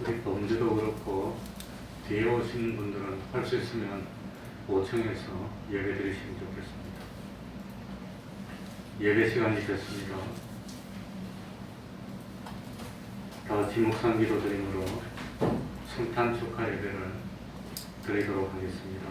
우리 범주도 그렇고 뒤에 오시는 분들은 할 수 있으면 5층에서 예배 드리시면 좋겠습니다. 예배 시간이 됐습니다. 다 지목상 기도 드림으로 성탄 축하 예배를 드리도록 하겠습니다.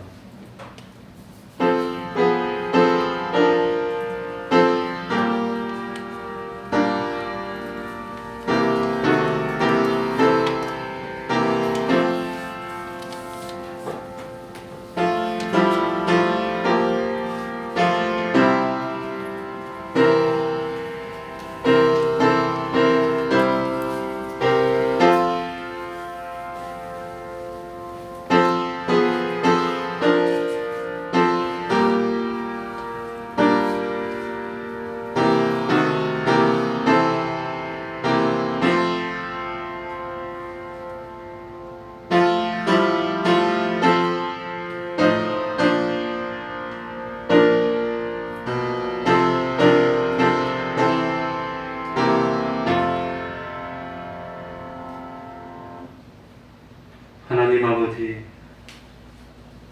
하나님 아버지,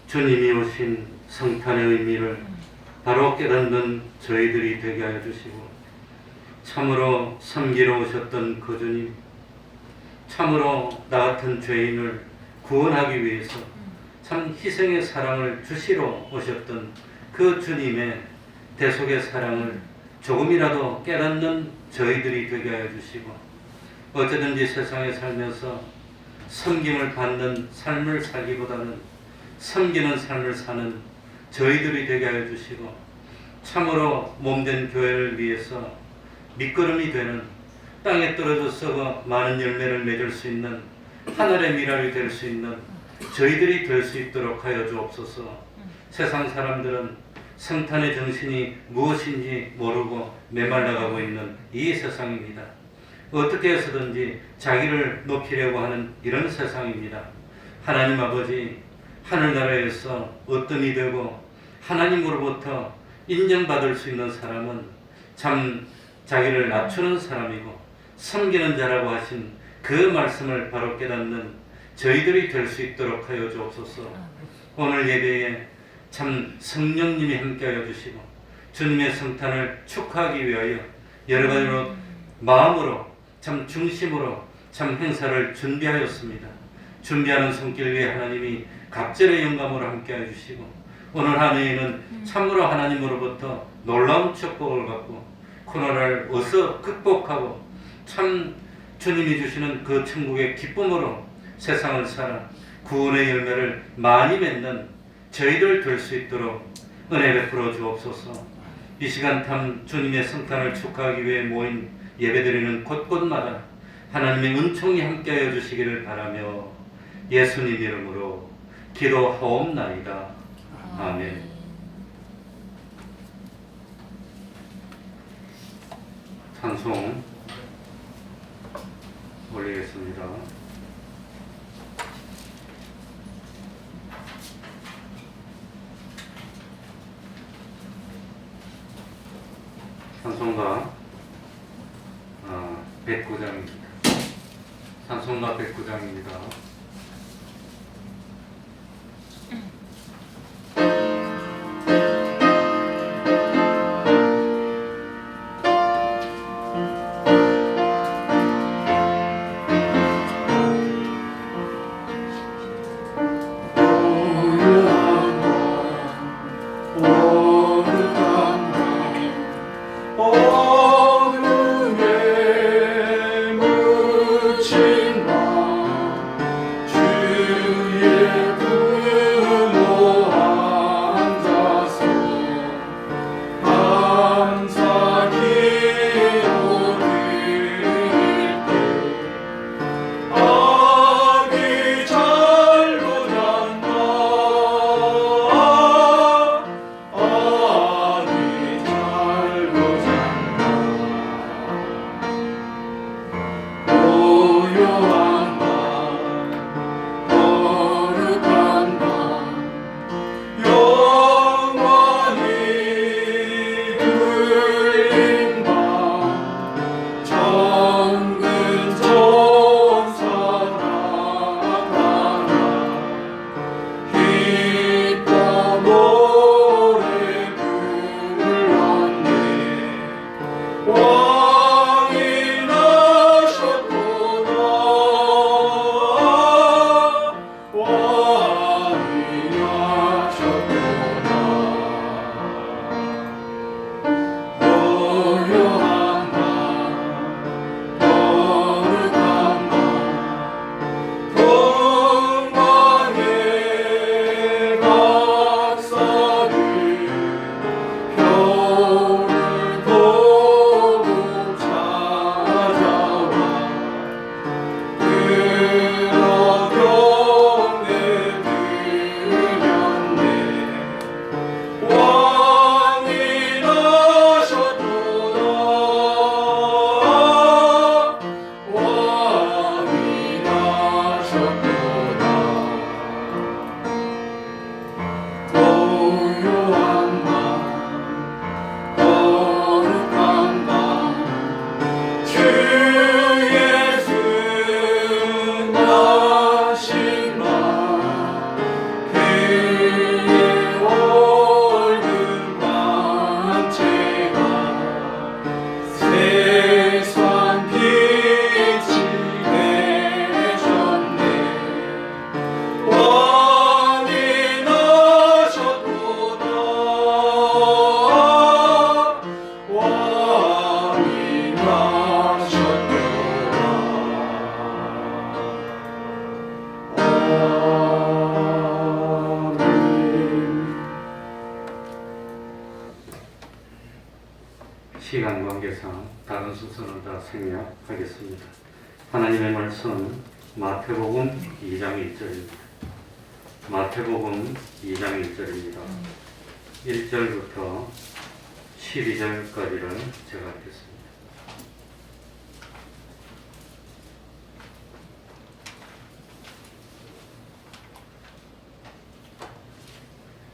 주님이 오신 성탄의 의미를 바로 깨닫는 저희들이 되게 하여 주시고, 참으로 섬기러 오셨던 그 주님, 참으로 나 같은 죄인을 구원하기 위해서 참 희생의 사랑을 주시러 오셨던 그 주님의 대속의 사랑을 조금이라도 깨닫는 저희들이 되게 하여 주시고, 어쩌든지 세상에 살면서 섬김을 받는 삶을 살기보다는 섬기는 삶을 사는 저희들이 되게 하여 주시고, 참으로 몸된 교회를 위해서 밑거름이 되는, 땅에 떨어져 썩어 많은 열매를 맺을 수 있는 하늘의 미랄이 될 수 있는 저희들이 될 수 있도록 하여 주옵소서. 세상 사람들은 성탄의 정신이 무엇인지 모르고 메말라가고 있는 이 세상입니다. 어떻게 해서든지 자기를 높이려고 하는 이런 세상입니다. 하나님 아버지, 하늘나라에서 어떤이 되고 하나님으로부터 인정받을 수 있는 사람은 참 자기를 낮추는 사람이고 섬기는 자라고 하신 그 말씀을 바로 깨닫는 저희들이 될 수 있도록 하여 주옵소서. 오늘 예배에 참 성령님이 함께하여 주시고 주님의 성탄을 축하하기 위하여 여러 가지로 마음으로 참 중심으로 참 행사를 준비하였습니다. 준비하는 손길 위에 하나님이 갑절의 영감으로 함께해 주시고, 오늘 한 해에는 참으로 하나님으로부터 놀라운 축복을 받고 코로나를 어서 극복하고 참 주님이 주시는 그 천국의 기쁨으로 세상을 살아 구원의 열매를 많이 맺는 저희들 될 수 있도록 은혜 베풀어 주옵소서. 이 시간 참 주님의 성탄을 축하하기 위해 모인 예배드리는 곳곳마다 하나님의 은총이 함께하여 주시기를 바라며 예수님 이름으로 기도하옵나이다. 아멘. 찬송 올리겠습니다. 찬송가 109장입니다. 찬송가 109장입니다. 다 생략하겠습니다. 하나님의 말씀은 마태복음 2장 1절입니다. 마태복음 2장 1절입니다. 1절부터 12절까지를 제가 읽겠습니다.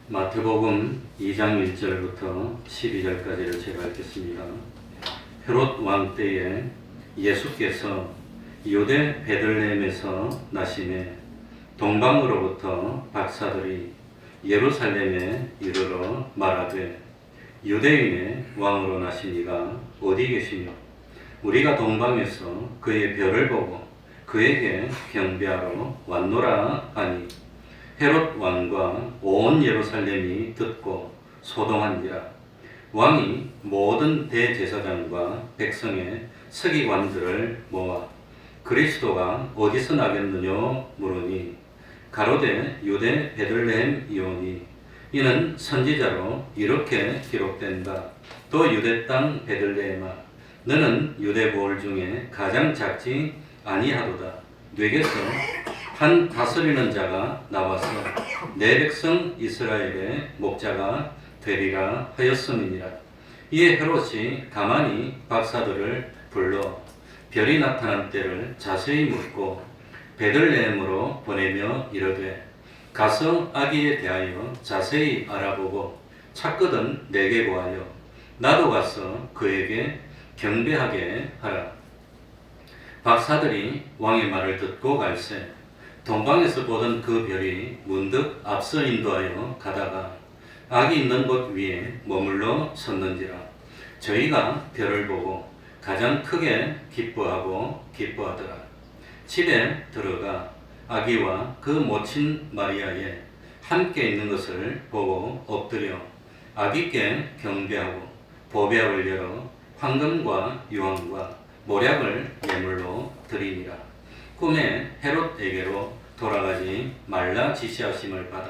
마태복음 2장 1절부터 12절까지를 제가 읽겠습니다. 헤롯 왕 때에 예수께서 유대 베들레헴에서 나심에 동방으로부터 박사들이 예루살렘에 이르러 말하되 유대인의 왕으로 나신 이가 어디 계시며 우리가 동방에서 그의 별을 보고 그에게 경배하러 왔노라 하니 헤롯 왕과 온 예루살렘이 듣고 소동한지라. 왕이 모든 대제사장과 백성의 서기관들을 모아 그리스도가 어디서 나겠느냐 물으니 가로되 유대 베들레헴 이오니 이는 선지자로 이렇게 기록된다. 또 유대 땅 베들레헴아 너는 유대 보을 중에 가장 작지 아니하도다. 네게서 한 다스리는 자가 나와서 내 백성 이스라엘의 목자가 되리라 하였음이니라. 이에 헤롯이 가만히 박사들을 불러 별이 나타난 때를 자세히 묻고 베들레헴으로 보내며 이르되 가서 아기에 대하여 자세히 알아보고 찾거든 내게 고하여 나도 가서 그에게 경배하게 하라. 박사들이 왕의 말을 듣고 갈새 동방에서 보던 그 별이 문득 앞서 인도하여 가다가 아기 있는 곳 위에 머물러 섰는지라. 저희가 별을 보고 가장 크게 기뻐하더라. 집에 들어가 아기와 그 모친 마리아에 함께 있는 것을 보고 엎드려 아기께 경배하고 보배압을 열어 황금과 유황과 모략을 예물로 드리니라. 꿈에 헤롯에게로 돌아가지 말라 지시하심을 받아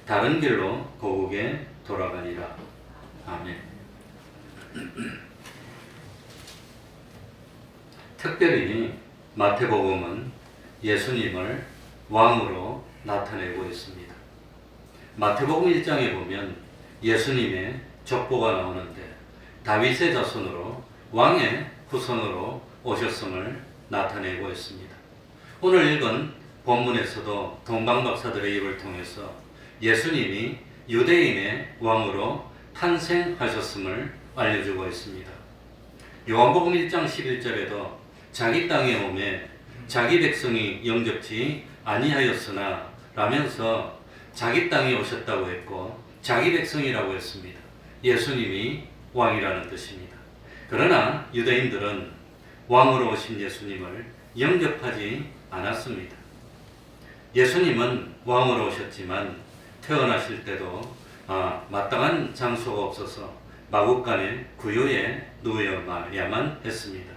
다른 길로 고국에 돌아가니라. 아멘. 특별히 마태복음은 예수님을 왕으로 나타내고 있습니다. 마태복음 1장에 보면 예수님의 족보가 나오는데 다윗의 자손으로 왕의 후손으로 오셨음을 나타내고 있습니다. 오늘 읽은 본문에서도 동방박사들의 입을 통해서 예수님이 유대인의 왕으로 탄생하셨음을 알려주고 있습니다. 요한복음 1장 11절에도 자기 땅에 오매 자기 백성이 영접지 아니하였으나 라면서 자기 땅에 오셨다고 했고 자기 백성이라고 했습니다. 예수님이 왕이라는 뜻입니다. 그러나 유대인들은 왕으로 오신 예수님을 영접하지 않았습니다. 예수님은 왕으로 오셨지만 태어나실 때도 마땅한 장소가 없어서 마구간의 구유에 누워야만 했습니다.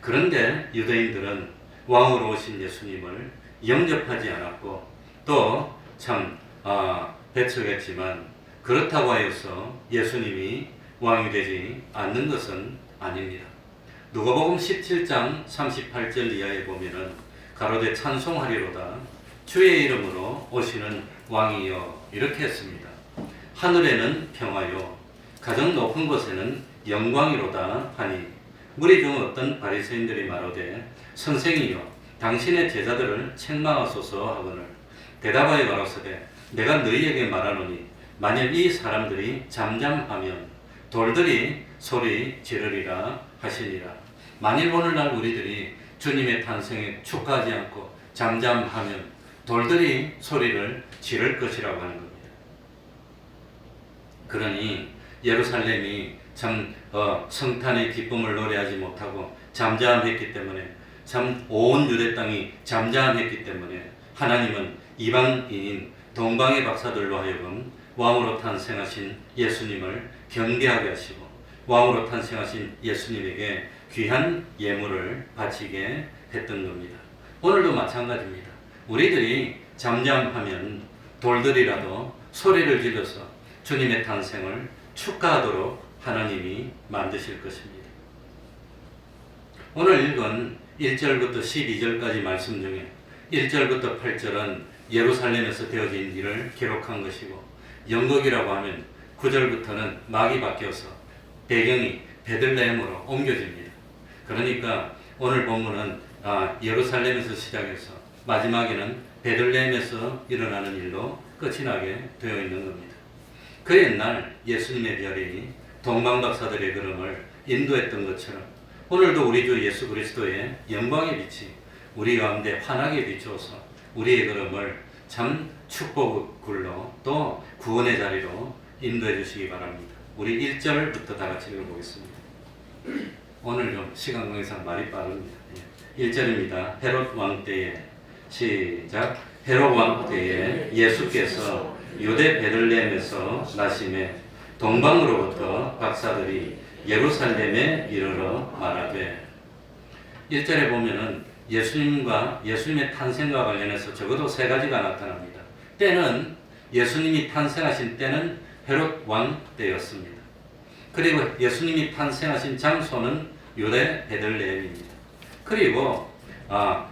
그런데 유대인들은 왕으로 오신 예수님을 영접하지 않았고 또 참 배척했지만 그렇다고 하여서 예수님이 왕이 되지 않는 것은 아닙니다. 누가복음 17장 38절 이하에 보면은 가로되 찬송하리로다 주의 이름으로 오시는 왕이여 이렇게 했습니다. 하늘에는 평화요 가장 높은 곳에는 영광이로다 하니 무리 중 어떤 바리새인들이 말하되 선생이여 당신의 제자들을 책망하소서 하거늘 대답하여 가로사대 내가 너희에게 말하노니 만일 이 사람들이 잠잠하면 돌들이 소리 지르리라 하시니라. 만일 오늘날 우리들이 주님의 탄생에 축하하지 않고 잠잠하면 돌들이 소리를 지를 것이라고 하는 겁니다. 그러니 예루살렘이 참 성탄의 기쁨을 노래하지 못하고 잠잠했기 때문에 참 온 유대 땅이 잠잠했기 때문에 하나님은 이방인인 동방의 박사들로 하여금 왕으로 탄생하신 예수님을 경배하게 하시고 왕으로 탄생하신 예수님에게 귀한 예물을 바치게 했던 겁니다. 오늘도 마찬가지입니다. 우리들이 잠잠하면 돌들이라도 소리를 질러서 주님의 탄생을 축하하도록 하나님이 만드실 것입니다. 오늘 읽은 1절부터 12절까지 말씀 중에 1절부터 8절은 예루살렘에서 되어진 일을 기록한 것이고, 영국이라고 하면 9절부터는 막이 바뀌어서 배경이 베들레헴으로 옮겨집니다. 그러니까 오늘 본문은 예루살렘에서 시작해서 마지막에는 베들레헴에서 일어나는 일로 끝이 나게 되어 있는 겁니다. 그 옛날 예수님의 별이 동방박사들의 걸음을 인도했던 것처럼 오늘도 우리 주 예수 그리스도의 영광의 빛이 우리 가운데 환하게 비추어서 우리의 걸음을 참 축복굴로 또 구원의 자리로 인도해 주시기 바랍니다. 우리 1절부터 다 같이 읽어보겠습니다. 오늘 좀 시간 관계상 말이 빠릅니다. 1절입니다. 헤롯 왕 때에, 시작. 헤롯 왕 때에 예수께서 유대 베들레헴에서 나심에 동방으로부터 박사들이 예루살렘에 이르러 말하되, 1절에 보면은 예수님의 탄생과 관련해서 적어도 세 가지가 나타납니다. 때는 예수님이 탄생하신 때는 헤롯 왕 때였습니다. 그리고 예수님이 탄생하신 장소는 유대 베들레헴입니다. 그리고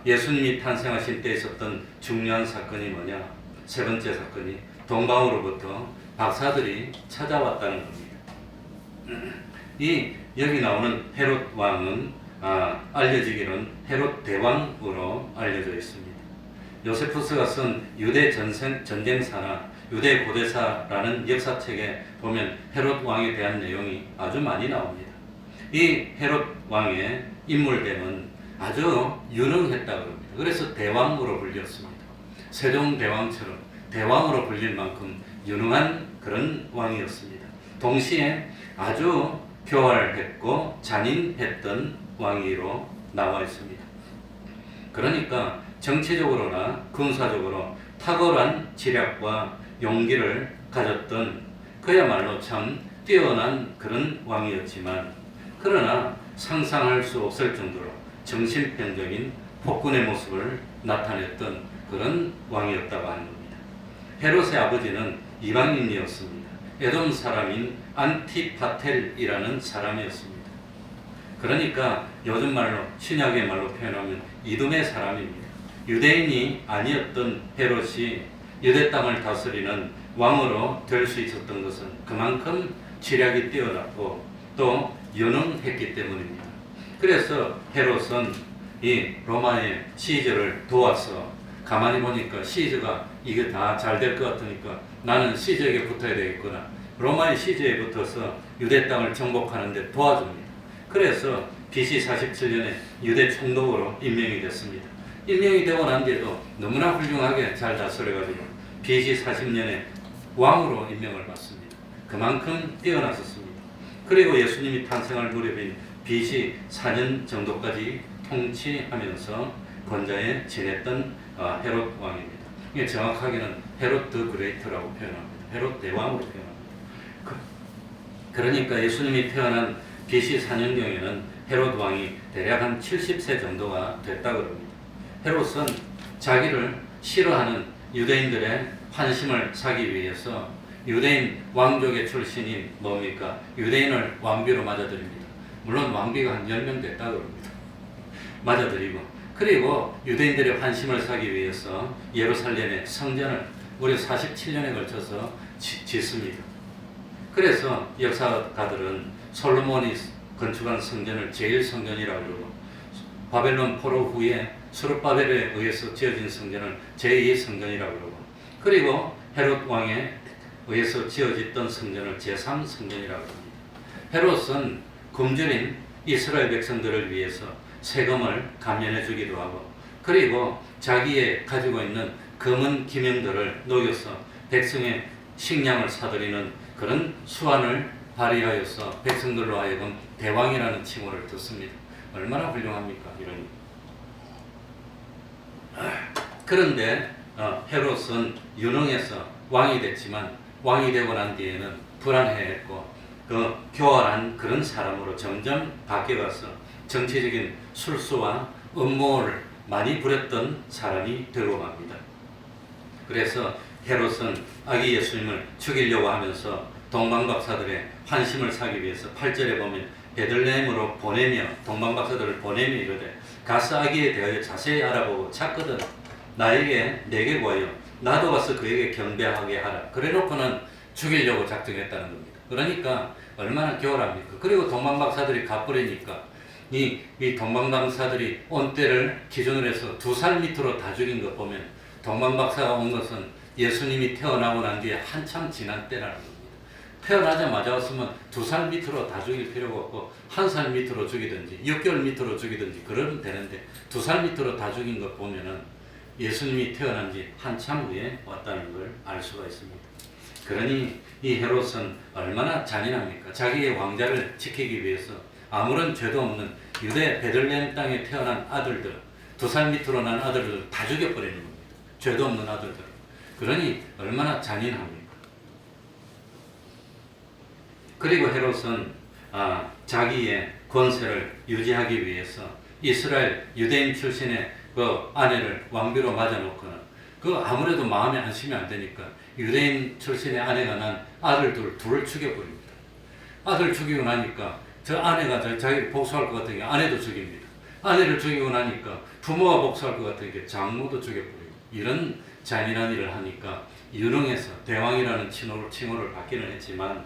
예수님이 탄생하신 때 있었던 중요한 사건이 뭐냐? 세 번째 사건이 동방으로부터 박사들이 찾아왔다는 겁니다. 여기 나오는 헤롯 왕은 알려지기로는 헤롯 대왕으로 알려져 있습니다. 요세푸스가 쓴 유대 전쟁사나 유대 고대사라는 역사책에 보면 헤롯 왕에 대한 내용이 아주 많이 나옵니다. 이 헤롯 왕의 인물됨은 아주 유능했다 그럽니다. 그래서 대왕으로 불렸습니다. 세종대왕처럼 대왕으로 불릴 만큼 유능한 그런 왕이었습니다. 동시에 아주 교활했고 잔인했던 왕위로 나와 있습니다. 그러니까 정치적으로나 군사적으로 탁월한 지략과 용기를 가졌던 그야말로 참 뛰어난 그런 왕이었지만, 그러나 상상할 수 없을 정도로 정신병적인 폭군의 모습을 나타냈던 그런 왕이었다고 하는 겁니다. 헤롯의 아버지는 이방인이었습니다. 에돔 사람인 안티파텔이라는 사람이었습니다. 그러니까 요즘 말로 신약의 말로 표현하면 이둠의 사람입니다. 유대인이 아니었던 헤롯이 유대 땅을 다스리는 왕으로 될 수 있었던 것은 그만큼 지략이 뛰어났고 또 유능했기 때문입니다. 그래서 헤롯은 이 로마의 시저를 도와서, 가만히 보니까 시저가 이게 다 잘 될 것 같으니까 나는 시저에게 붙어야 되겠구나. 로마의 시저에 붙어서 유대 땅을 정복하는 데 도와줍니다. 그래서 BC 47년에 유대 총독으로 임명이 됐습니다. 임명이 되고 난 뒤에도 너무나 훌륭하게 잘 다스려가지고 BC 40년에 왕으로 임명을 받습니다. 그만큼 뛰어났었습니다. 그리고 예수님이 탄생할 무렵인 BC 4년 정도까지 통치하면서 권좌에 지냈던 헤롯 왕입니다. 이게 정확하게는 헤롯 더 그레이트라고 표현합니다. 헤롯 대왕으로 표현합니다. 그러니까 예수님이 태어난 BC 4년경에는 헤롯 왕이 대략 한 70세 정도가 됐다고 합니다. 헤롯은 자기를 싫어하는 유대인들의 환심을 사기 위해서 유대인 왕족의 출신인 뭡니까? 유대인을 왕비로 맞아들입니다. 물론 왕비가 한 10명 됐다고 합니다. 맞아들이고, 그리고 유대인들의 환심을 사기 위해서 예루살렘의 성전을 무려 47년에 걸쳐서 짓습니다. 그래서 역사가들은 솔로몬이 건축한 성전을 제1성전이라고 그러고, 바벨론 포로 후에 스룹바벨에 의해서 지어진 성전을 제2성전이라고 그러고, 그리고 헤롯 왕에 의해서 지어졌던 성전을 제3성전이라고 합니다. 헤롯은 굶주린 이스라엘 백성들을 위해서 세금을 감면해 주기도 하고, 그리고 자기의 가지고 있는 검은 기명들을 녹여서 백성의 식량을 사들이는 그런 수완을 발휘하여서 백성들로 하여금 대왕이라는 칭호를 듣습니다. 얼마나 훌륭합니까? 이런. 그런데 헤롯은 유능해서 왕이 됐지만, 왕이 되고 난 뒤에는 불안해했고 그 교활한 그런 사람으로 점점 바뀌어가서 정치적인 술수와 음모를 많이 부렸던 사람이 되고 맙니다. 그래서 헤롯은 아기 예수님을 죽이려고 하면서 동방박사들의 환심을 사기 위해서 8절에 보면 베들레헴으로 보내며 동방박사들을 보내며 이르되 가서 아기에 대하여 자세히 알아보고 찾거든 내게 구하여 나도 가서 그에게 경배하게 하라. 그래놓고는 죽이려고 작정했다는 겁니다. 그러니까 얼마나 교활합니까? 그리고 동방박사들이 가버리니까 이 동방박사들이 온 때를 기준으로 해서 2살 밑으로 다 죽인 것 보면 동방박사가 온 것은 예수님이 태어나고 난 뒤에 한참 지난 때라는 겁니다. 태어나자마자 왔으면 2살 밑으로 다 죽일 필요가 없고 1살 밑으로 죽이든지 6개월 밑으로 죽이든지 그러면 되는데 2살 밑으로 다 죽인 것 보면은 예수님이 태어난 지 한참 후에 왔다는 걸 알 수가 있습니다. 그러니 이 헤롯은 얼마나 잔인합니까? 자기의 왕자를 지키기 위해서 아무런 죄도 없는 유대 베들레헴 땅에 태어난 아들들, 2살 밑으로 난 아들들 다 죽여버리는 겁니다. 죄도 없는 아들들. 그러니 얼마나 잔인합니까? 그리고 헤롯은 자기의 권세를 유지하기 위해서 이스라엘 유대인 출신의 그 아내를 왕비로 맞아놓고는 그 아무래도 마음에 안심이 안 되니까 유대인 출신의 아내가 난 아들들 둘을 죽여버립니다. 아들 죽이고 나니까 저 아내가 자기를 복수할 것 같으니까 아내도 죽입니다. 아내를 죽이고 나니까 부모가 복수할 것 같으니까 장모도 죽여버리고 이런 잔인한 일을 하니까 유능해서 대왕이라는 칭호를 받기는 했지만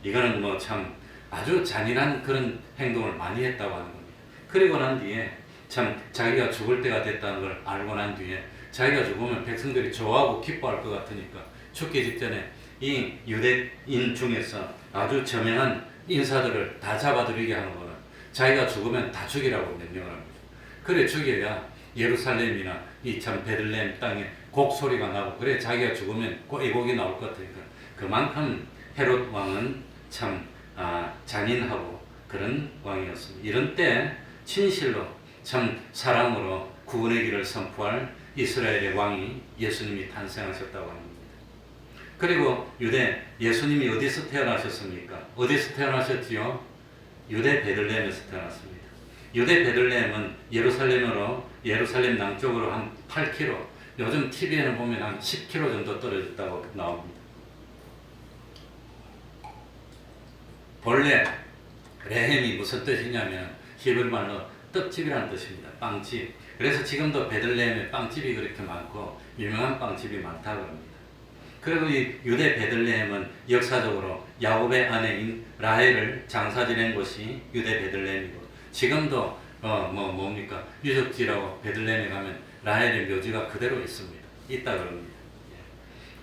이거는 뭐 참 아주 잔인한 그런 행동을 많이 했다고 하는 겁니다. 그리고 난 뒤에 참 자기가 죽을 때가 됐다는 걸 알고 난 뒤에 자기가 죽으면 백성들이 좋아하고 기뻐할 것 같으니까 죽기 직전에 이 유대인 중에서 아주 저명한 인사들을 다 잡아들이게 하는 거는 자기가 죽으면 다 죽이라고 명령을 합니다. 그래 죽여야 예루살렘이나 이 참 베들레헴 땅에 곡소리가 나고 그래 자기가 죽으면 애곡이 나올 것 같으니까 그만큼 헤롯 왕은 참 잔인하고 그런 왕이었습니다. 이런 때 진실로 참 사랑으로 구원의 길을 선포할 이스라엘의 왕이 예수님이 탄생하셨다고 합니다. 그리고 예수님이 어디서 태어나셨습니까? 어디서 태어나셨지요? 유대 베들레헴에서 태어났습니다. 유대 베들레헴은 예루살렘 남쪽으로 한 8km, 요즘 TV에는 보면 한 10km 정도 떨어졌다고 나옵니다. 본래 레헴이 무슨 뜻이냐면 히브리 말로 떡집이라는 뜻입니다. 빵집. 그래서 지금도 베들레헴에 빵집이 그렇게 많고 유명한 빵집이 많다고 합니다. 그리고 이 유대 베들레헴은 역사적으로 야곱의 아내인 라헬을 장사 지낸 곳이 유대 베들레헴이고 지금도 뭡니까 유적지라고 베들레헴에 가면 라헬의 묘지가 그대로 있습니다. 있다 그럽니다.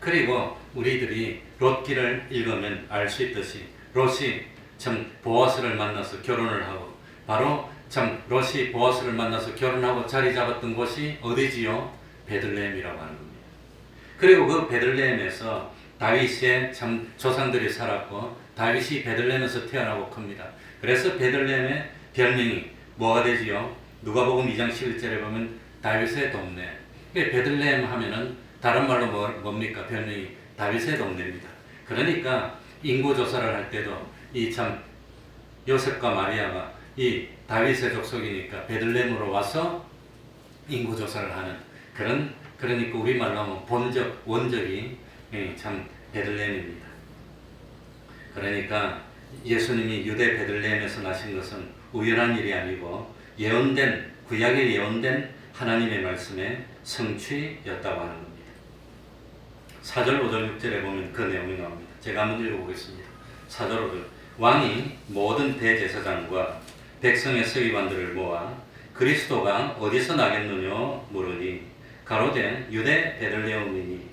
그리고 우리들이 롯기를 읽으면 알 수 있듯이 롯이 참 보아스를 만나서 결혼을 하고 바로 참 롯이 보아스를 만나서 결혼하고 자리 잡았던 곳이 어디지요? 베들레헴이라고 하는 겁니다. 그리고 그 베들레헴에서 다윗의 참 조상들이 살았고 다윗이 베들레헴에서 태어나고 큽니다. 그래서 베들레헴의 별명이 뭐가 되지요? 누가복음 2장 11절에 보면 다윗의 동네. 베들레헴 하면은 다른 말로 뭡니까? 별명이 다윗의 동네입니다. 그러니까 인구 조사를 할 때도 이 참 요셉과 마리아가 이 다윗의 족속이니까 베들레헴으로 와서 인구 조사를 하는 그러니까 우리말로 하면 원적이 참 베들레헴입니다. 그러니까 예수님이 유대 베들레헴에서 나신 것은 우연한 일이 아니고 구약에 예언된 하나님의 말씀의 성취였다고 하는 겁니다. 4절, 5절, 6절에 보면 그 내용이 나옵니다. 제가 한번 읽어보겠습니다. 4절, 5절. 왕이 모든 대제사장과 백성의 서기관들을 모아 그리스도가 어디서 나겠느냐 물으니 가로되 유대 베들레헴이니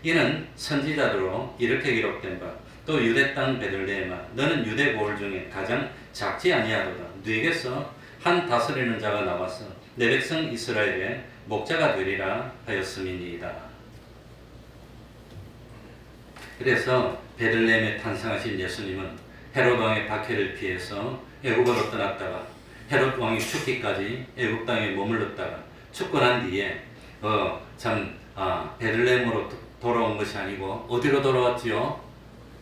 이는 선지자들로 이렇게 기록된 바 또 유대 땅 베들레헴아 너는 유대 고을 중에 가장 작지 아니하도다. 너에게서 한 다스리는 자가 나와서 내 백성 이스라엘의 목자가 되리라 하였음이니이다. 그래서 베들레헴에 탄생하신 예수님은 헤롯 왕의 박해를 피해서 애굽으로 떠났다가 헤롯 왕이 죽기까지 애굽 땅에 머물렀다가 죽고 난 뒤에 베들레헴으로 돌아온 것이 아니고 어디로 돌아왔지요?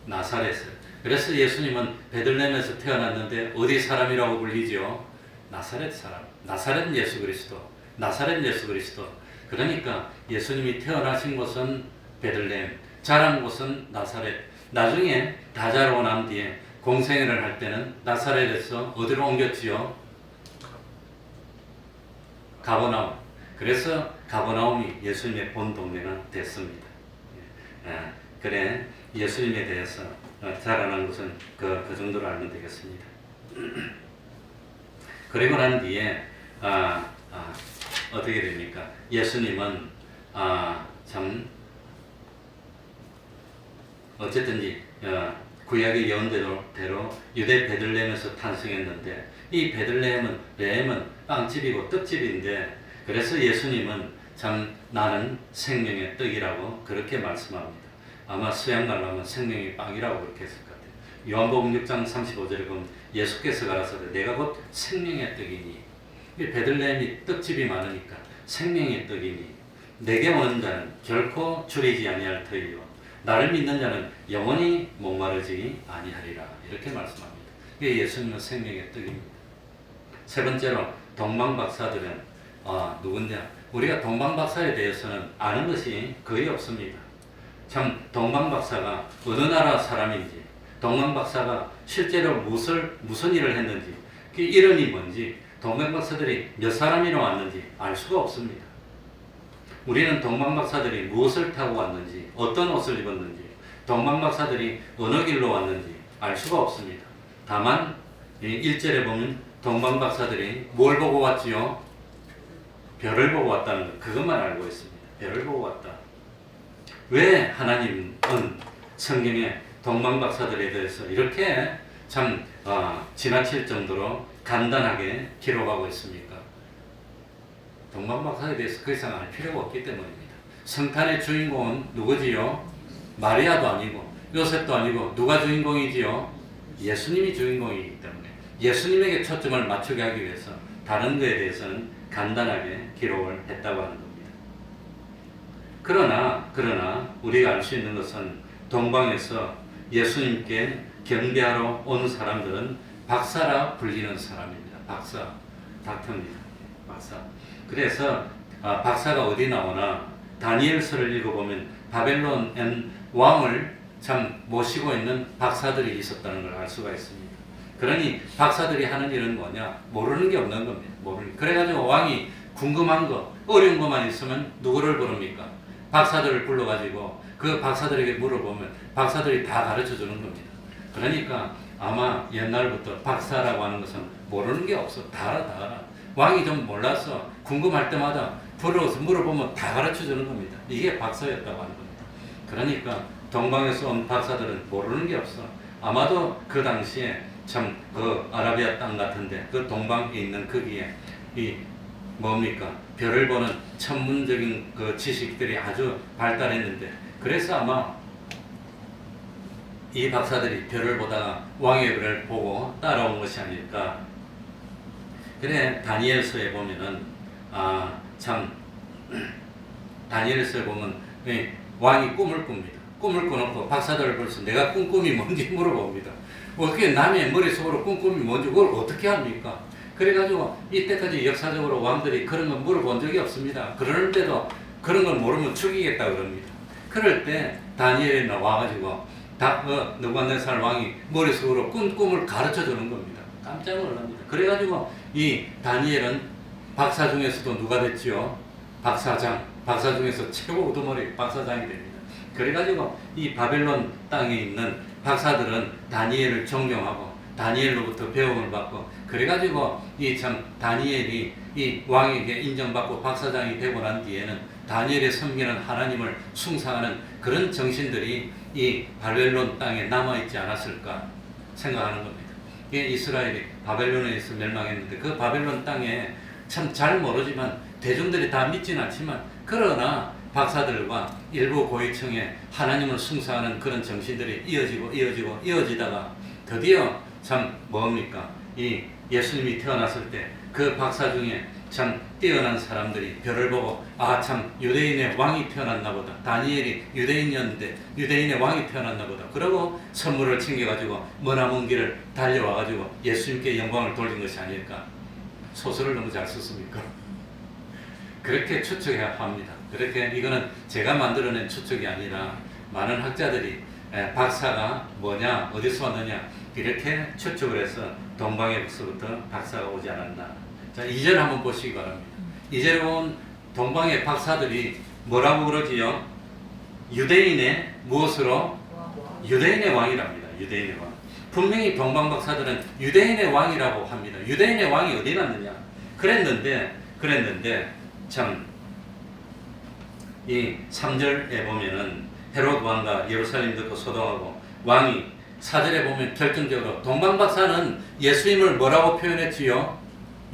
나사렛을. 그래서 예수님은 베들레헴에서 태어났는데 어디 사람이라고 불리지요? 나사렛 사람. 나사렛 예수 그리스도. 나사렛 예수 그리스도. 그러니까 예수님이 태어나신 곳은 베들레헴, 자란 곳은 나사렛. 나중에 다 자라고 난 뒤에 공생애를 할 때는 나사렛에서 어디로 옮겼지요? 가버나움. 그래서 가버나움이 예수님의 본 동네가 됐습니다. 그래 예수님에 대해서 자라난 것은 그 정도로 알면 되겠습니다. 그리고 난 뒤에 어떻게 됩니까? 예수님은 참 어쨌든지 구약의 예언대로 유대 베들레헴에서 탄생했는데 이 베들레헴은 빵집이고 떡집인데 그래서 예수님은 참 나는 생명의 떡이라고 그렇게 말씀합니다. 아마 서양말로 하면 생명의 빵이라고 그렇게 했을 것 같아요. 요한복음 6장 35절에 보면 예수께서 가라사대 내가 곧 생명의 떡이니 이 베들레헴이 떡집이 많으니까 생명의 떡이니 내게 오는 자는 결코 줄이지 아니할 터이요 나를 믿는 자는 영원히 목마르지 아니하리라 이렇게 말씀합니다. 이게 예수님은 생명의 떡입니다. 세 번째로 동방박사들은 누구냐? 우리가 동방박사에 대해서는 아는 것이 거의 없습니다. 참 동방박사가 어느 나라 사람인지 동방박사가 실제로 무슨 일을 했는지 그 이름이 뭔지 동방박사들이 몇 사람이나 왔는지 알 수가 없습니다. 우리는 동방박사들이 무엇을 타고 왔는지 어떤 옷을 입었는지 동방박사들이 어느 길로 왔는지 알 수가 없습니다. 다만 1절에 보면 동방박사들이 뭘 보고 왔지요? 별을 보고 왔다는 것 그것만 알고 있습니다. 별을 보고 왔다. 왜 하나님은 성경에 동방박사들에 대해서 이렇게 참 지나칠 정도로 간단하게 기록하고 있습니까? 동방박사에 대해서 그 이상 알 필요가 없기 때문입니다. 성탄의 주인공은 누구지요? 마리아도 아니고 요셉도 아니고 누가 주인공이지요? 예수님이 주인공이기 때문에 예수님에게 초점을 맞추게 하기 위해서 다른 것에 대해서는 간단하게 기록을 했다고 하는 겁니다. 그러나 우리가 알 수 있는 것은 동방에서 예수님께 경배하러 온 사람들은 박사라 불리는 사람입니다. 박사, 닥터입니다. 박사. 그래서 박사가 어디 나오나 다니엘서를 읽어보면 바벨론 왕을 참 모시고 있는 박사들이 있었다는 걸 알 수가 있습니다. 그러니 박사들이 하는 일은 뭐냐? 모르는 게 없는 겁니다. 그래가지고 왕이 궁금한 거, 어려운 것만 있으면 누구를 부릅니까? 박사들을 불러가지고 그 박사들에게 물어보면 박사들이 다 가르쳐 주는 겁니다. 그러니까 아마 옛날부터 박사라고 하는 것은 모르는 게 없어. 다 알아. 왕이 좀 몰라서 궁금할 때마다 불러서 물어보면 다 가르쳐 주는 겁니다. 이게 박사였다고 하는 겁니다. 그러니까 동방에서 온 박사들은 모르는 게 없어. 아마도 그 당시에 참 그 아라비아 땅 같은데 그 동방에 있는 거기에 이 뭡니까? 별을 보는 천문적인 그 지식들이 아주 발달했는데 그래서 아마 이 박사들이 별을 보다가 왕의 별을 보고 따라온 것이 아닐까. 그래 다니엘서에 보면은 참 다니엘서에 보면 왕이 꿈을 꿉니다. 꿈을 꿔놓고 박사들을 불러서 내가 꾼 꿈이 뭔지 물어봅니다. 어떻게 남의 머릿속으로 꾼 꿈이 뭔지 그걸 어떻게 합니까? 그래가지고 이때까지 역사적으로 왕들이 그런 걸 물어본 적이 없습니다. 그럴 때도 그런 걸 모르면 죽이겠다 그럽니다. 그럴 때 다니엘이 나와가지고 느부갓네살 왕이 머릿속으로 꾼 꿈을 가르쳐 주는 겁니다. 깜짝 놀랍니다. 그래가지고 이 다니엘은 박사 중에서도 누가 됐지요? 박사장. 박사 중에서 최고 우두머리 박사장이 됩니다. 그래가지고 이 바벨론 땅에 있는 박사들은 다니엘을 존경하고 다니엘로부터 배움을 받고 그래가지고 이 참 다니엘이 이 왕에게 인정받고 박사장이 되고 난 뒤에는 다니엘이 섬기는 하나님을 숭상하는 그런 정신들이 이 바벨론 땅에 남아있지 않았을까 생각하는 겁니다. 이스라엘이 바벨론에서 멸망했는데 그 바벨론 땅에 참 잘 모르지만 대중들이 다 믿지는 않지만 그러나 박사들과 일부 고위층의 하나님을 숭상하는 그런 정신들이 이어지다가 드디어 참 뭡니까? 이 예수님이 태어났을 때 그 박사 중에 참 뛰어난 사람들이 별을 보고 참 유대인의 왕이 태어났나 보다. 다니엘이 유대인이었는데 유대인의 왕이 태어났나 보다. 그러고 선물을 챙겨가지고 머나먼 길을 달려와가지고 예수님께 영광을 돌린 것이 아닐까. 소설을 너무 잘 썼습니까? 그렇게 추측해야 합니다. 그렇게 이거는 제가 만들어낸 추측이 아니라 많은 학자들이 박사가 뭐냐 어디서 왔느냐 이렇게 추측을 해서 동방에서부터 박사가 오지 않았나. 자, 2절 한번 보시기 바랍니다. 2절에 보면 동방의 박사들이 뭐라고 그러지요? 유대인의 무엇으로? 유대인의 왕이랍니다. 유대인의 왕. 분명히 동방 박사들은 유대인의 왕이라고 합니다. 유대인의 왕이 어디 갔느냐? 그랬는데 참 이 3절에 보면은 헤롯 왕과 예루살렘 듣고 소동하고 왕이 4절에 보면 결정적으로 동방 박사는 예수님을 뭐라고 표현했지요?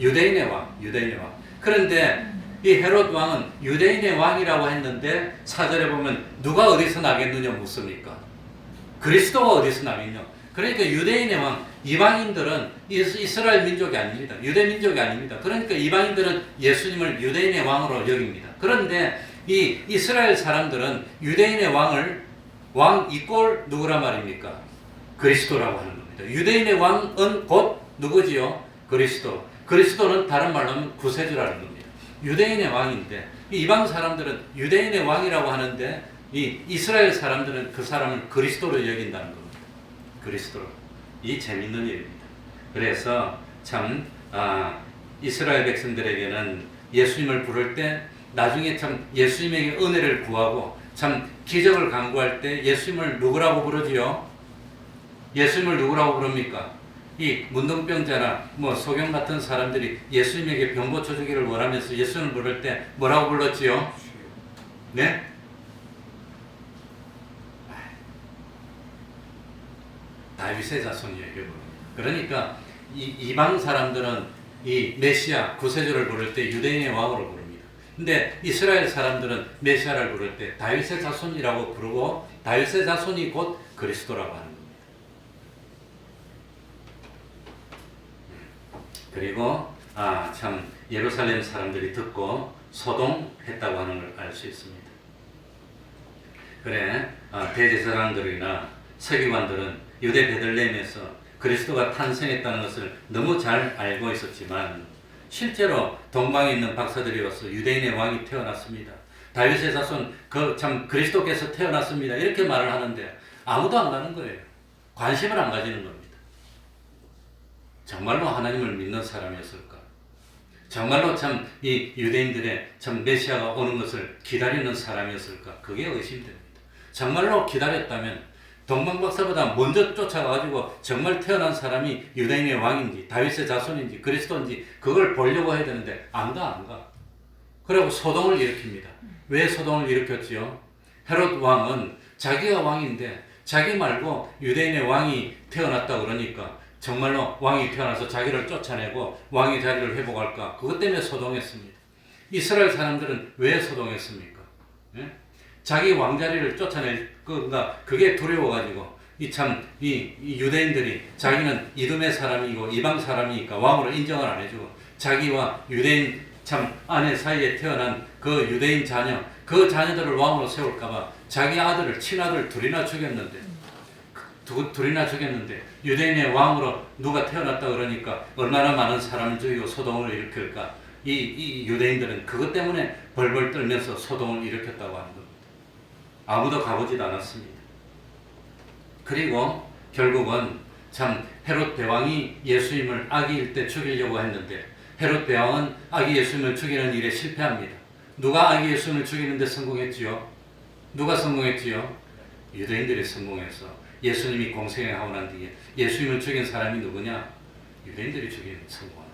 유대인의 왕, 유대인의 왕. 그런데 이 헤롯 왕은 유대인의 왕이라고 했는데 4절에 보면 누가 어디서 나겠느냐 묻습니까? 그리스도가 어디서 나겠냐? 그러니까 유대인의 왕, 이방인들은 이스라엘 민족이 아닙니다. 유대 민족이 아닙니다. 그러니까 이방인들은 예수님을 유대인의 왕으로 여깁니다. 그런데 이 이스라엘 사람들은 유대인의 왕 이꼴 누구란 말입니까? 그리스도라고 하는 겁니다. 유대인의 왕은 곧 누구지요? 그리스도. 그리스도는 다른 말로 하면 구세주라는 겁니다. 유대인의 왕인데 이방 사람들은 유대인의 왕이라고 하는데 이 이스라엘 사람들은 그 사람을 그리스도로 여긴다는 겁니다. 그리스도로. 이 재밌는 일입니다. 그래서 참 이스라엘 백성들에게는 예수님을 부를 때 나중에 참 예수님에게 은혜를 구하고 참 기적을 간구할 때 예수님을 누구라고 부르지요? 예수님을 누구라고 부릅니까? 이 문둥병자나 소경 같은 사람들이 예수님에게 병 고쳐주기를 원하면서 예수님을 부를 때 뭐라고 불렀지요? 네? 다윗의 자손이에요. 그러니까 이방 사람들은 이 메시아 구세주를 부를 때 유대인의 왕으로 부릅니다. 근데 이스라엘 사람들은 메시아를 부를 때 다윗의 자손이라고 부르고 다윗의 자손이 곧 그리스도라고 하는 겁니다. 그리고 참 예루살렘 사람들이 듣고 소동했다고 하는 걸 알 수 있습니다. 그래 대제사장들이나 서기관들은 유대 베들레헴에서 그리스도가 탄생했다는 것을 너무 잘 알고 있었지만 실제로 동방에 있는 박사들이 와서 유대인의 왕이 태어났습니다. 다윗의 자손 참 그리스도께서 태어났습니다. 이렇게 말을 하는데 아무도 안 가는 거예요. 관심을 안 가지는 겁니다. 정말로 하나님을 믿는 사람이었을까? 정말로 참 이 유대인들의 참 메시아가 오는 것을 기다리는 사람이었을까? 그게 의심됩니다. 정말로 기다렸다면 동방박사보다 먼저 쫓아가가지고 정말 태어난 사람이 유대인의 왕인지 다윗의 자손인지 그리스도인지 그걸 보려고 해야 되는데 안 가. 그리고 소동을 일으킵니다. 왜 소동을 일으켰지요? 헤롯 왕은 자기가 왕인데 자기 말고 유대인의 왕이 태어났다 그러니까 정말로 왕이 태어나서 자기를 쫓아내고 왕의 자리를 회복할까? 그것 때문에 소동했습니다. 이스라엘 사람들은 왜 소동했습니까? 예? 자기 왕자리를 쫓아낼 건가 그게 두려워가지고 이 유대인들이 자기는 이두메 사람이고 이방 사람이니까 왕으로 인정을 안 해주고 자기와 유대인 참 아내 사이에 태어난 그 유대인 자녀 그 자녀들을 왕으로 세울까봐 자기 아들을 친아들 둘이나 죽였는데 유대인의 왕으로 누가 태어났다 그러니까 얼마나 많은 사람을 죽이고 소동을 일으킬까 이 유대인들은 그것 때문에 벌벌 떨면서 소동을 일으켰다고 하는 겁니다. 아무도 가보지도 않았습니다. 그리고 결국은 참 헤롯 대왕이 예수님을 아기일 때 죽이려고 했는데 헤롯 대왕은 아기 예수님을 죽이는 일에 실패합니다. 누가 아기 예수님을 죽이는데 성공했지요? 누가 성공했지요? 유대인들이 성공해서 예수님이 공생하고 난 뒤에 예수님을 죽인 사람이 누구냐? 유대인들이 성공합니다.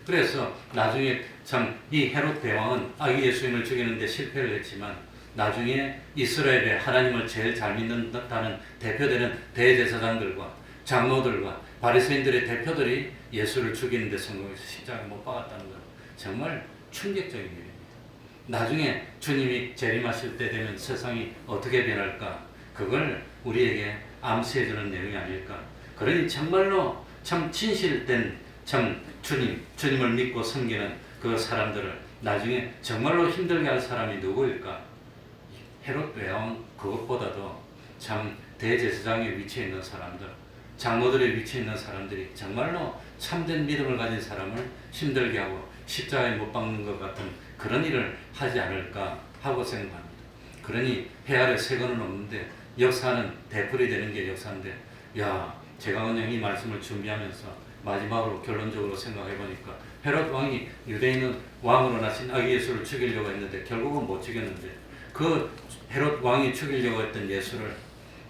그래서 나중에 참 이 헤롯 대왕은 아기 예수님을 죽이는데 실패를 했지만 나중에 이스라엘의 하나님을 제일 잘 믿는다는 대표되는 대제사장들과 장로들과 바리새인들의 대표들이 예수를 죽이는 데 성공해서 십자가에 못 박았다는 건 정말 충격적인 일입니다. 나중에 주님이 재림하실 때 되면 세상이 어떻게 변할까? 그걸 우리에게 암시해주는 내용이 아닐까? 그러니 정말로 참 진실된 참 주님을 믿고 섬기는 그 사람들을 나중에 정말로 힘들게 할 사람이 누구일까? 헤롯 대왕 그것보다도 참 대제사장의 위치에 있는 사람들, 장로들의 위치에 있는 사람들이 정말로 참된 믿음을 가진 사람을 힘들게 하고 십자가에 못 박는 것 같은 그런 일을 하지 않을까 하고 생각합니다. 그러니 해 아래 새 거는 없는데 역사는 되풀이 되는 게 역사인데 제가 그냥 이 말씀을 준비하면서 마지막으로 결론적으로 생각해 보니까 헤롯 왕이 유대인은 왕으로 나신 아기 예수를 죽이려고 했는데 결국은 못 죽였는데 그 헤롯 왕이 죽이려고 했던 예수를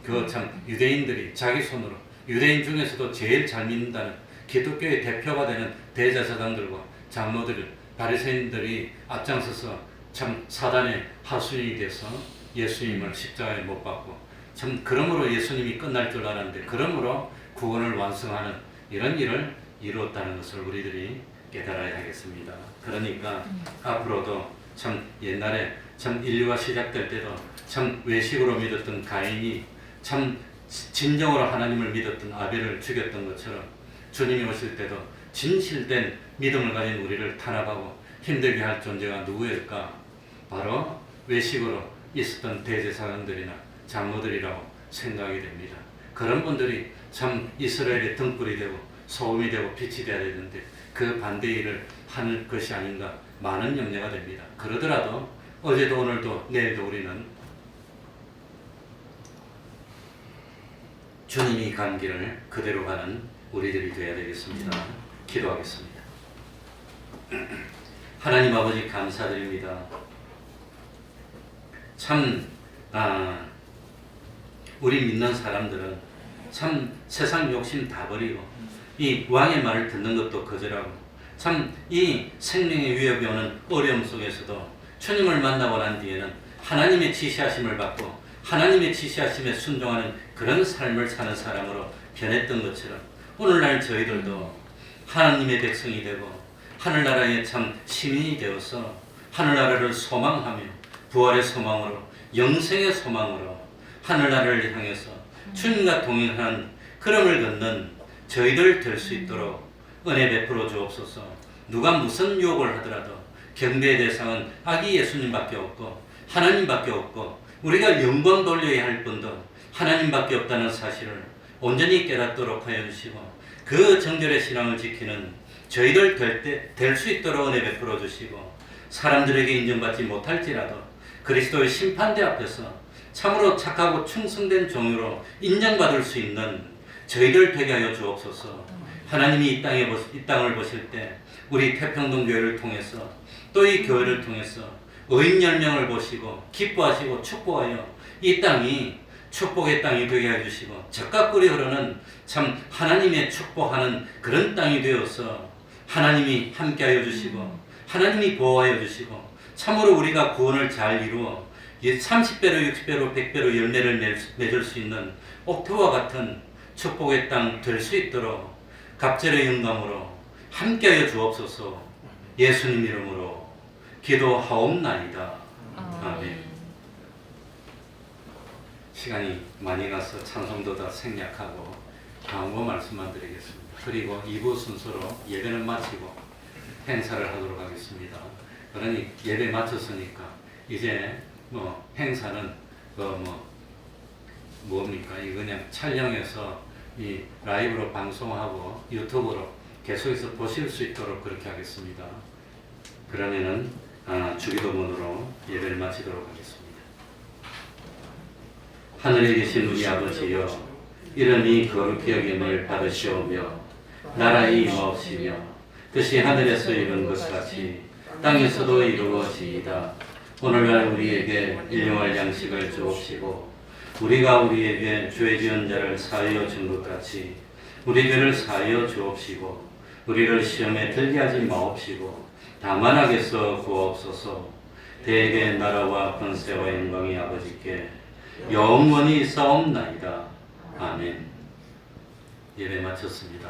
그 참 유대인들이 자기 손으로 유대인 중에서도 제일 잘 믿는다는 기독교의 대표가 되는 대제사장들과 장로들 바리새인들이 앞장서서 참 사단의 하수인이 돼서 예수님을 십자가에 못 박고 참 그러므로 예수님이 끝날 줄 알았는데 그러므로 구원을 완성하는 이런 일을 이루었다는 것을 우리들이 깨달아야 하겠습니다. 그러니까 앞으로도 참 옛날에 참 인류가 시작될 때도 참 외식으로 믿었던 가인이 참 진정으로 하나님을 믿었던 아벨을 죽였던 것처럼 주님이 오실 때도 진실된 믿음을 가진 우리를 탄압하고 힘들게 할 존재가 누구일까? 바로 외식으로 있었던 대제사장들이나 장로들이라고 생각이 됩니다. 그런 분들이 참 이스라엘의 등불이 되고 소음이 되고 빛이 되어야 되는데 그 반대의 일을 하는 것이 아닌가 많은 염려가 됩니다. 그러더라도 어제도 오늘도 내일도 우리는 주님이 간 길을 그대로 가는 우리들이 되어야 되겠습니다. 기도하겠습니다. 하나님 아버지 감사드립니다. 참 우리 믿는 사람들은 참 세상 욕심 다 버리고 이 왕의 말을 듣는 것도 거절하고 참 이 생명의 위협이 오는 어려움 속에서도 주님을 만나고 난 뒤에는 하나님의 지시하심을 받고 하나님의 지시하심에 순종하는 그런 삶을 사는 사람으로 변했던 것처럼 오늘날 저희들도 하나님의 백성이 되고 하늘나라의 참 시민이 되어서 하늘나라를 소망하며 부활의 소망으로 영생의 소망으로 하늘나라를 향해서 주님과 동행하는 걸음을 걷는 저희들 될 수 있도록 은혜 베풀어 주옵소서. 누가 무슨 유혹을 하더라도 경배의 대상은 아기 예수님밖에 없고 하나님밖에 없고 우리가 영광 돌려야 할 분도 하나님밖에 없다는 사실을 온전히 깨닫도록 하여 주시고 그 정결의 신앙을 지키는 저희들 될 수 있도록 은혜 베풀어 주시고 사람들에게 인정받지 못할지라도 그리스도의 심판대 앞에서 참으로 착하고 충성된 종으로 인정받을 수 있는 저희들 되게 하여 주옵소서. 하나님이 이 땅을 보실 때 우리 태평동교회를 통해서 또 이 교회를 통해서 의인 10명을 보시고 기뻐하시고 축복하여 이 땅이 축복의 땅이 되게 해주시고 젖과 꿀이 흐르는 참 하나님의 축복하는 그런 땅이 되어서 하나님이 함께하여 주시고 하나님이 보호하여 주시고 참으로 우리가 구원을 잘 이루어 30배로 60배로 100배로 열매를 맺을 수 있는 옥토와 같은 축복의 땅 될 수 있도록 갑절의 영광으로 함께하여 주옵소서. 예수님 이름으로 기도하옵나이다. 아멘. 시간이 많이 가서 찬송도 다 생략하고 다음 거 말씀만 드리겠습니다. 그리고 2부 순서로 예배는 마치고 행사를 하도록 하겠습니다. 그러니 예배 마쳤으니까 이제 행사는 뭡니까? 이 그냥 촬영해서 이 라이브로 방송하고 유튜브로 계속해서 보실 수 있도록 그렇게 하겠습니다. 그러면은 주기도문으로 예배를 마치도록 하겠습니다. 하늘에 계신 우리 아버지여, 이름이 거룩히 여김을 받으시오며 나라의 임하옵시며 뜻이 하늘에서 이룬 것 같이 땅에서도 이루어지이다. 오늘날 우리에게 일용할 양식을 주옵시고 우리가 우리에게 죄 지은 자를 사하여 준 것 같이 우리 죄를 사하여 주옵시고 우리를 시험에 들게 하지 마옵시고 다만 악에서 구하옵소서. 대개 나라와 권세와 영광이 아버지께 영원히 있사옵나이다. 아멘. 예배 마쳤습니다.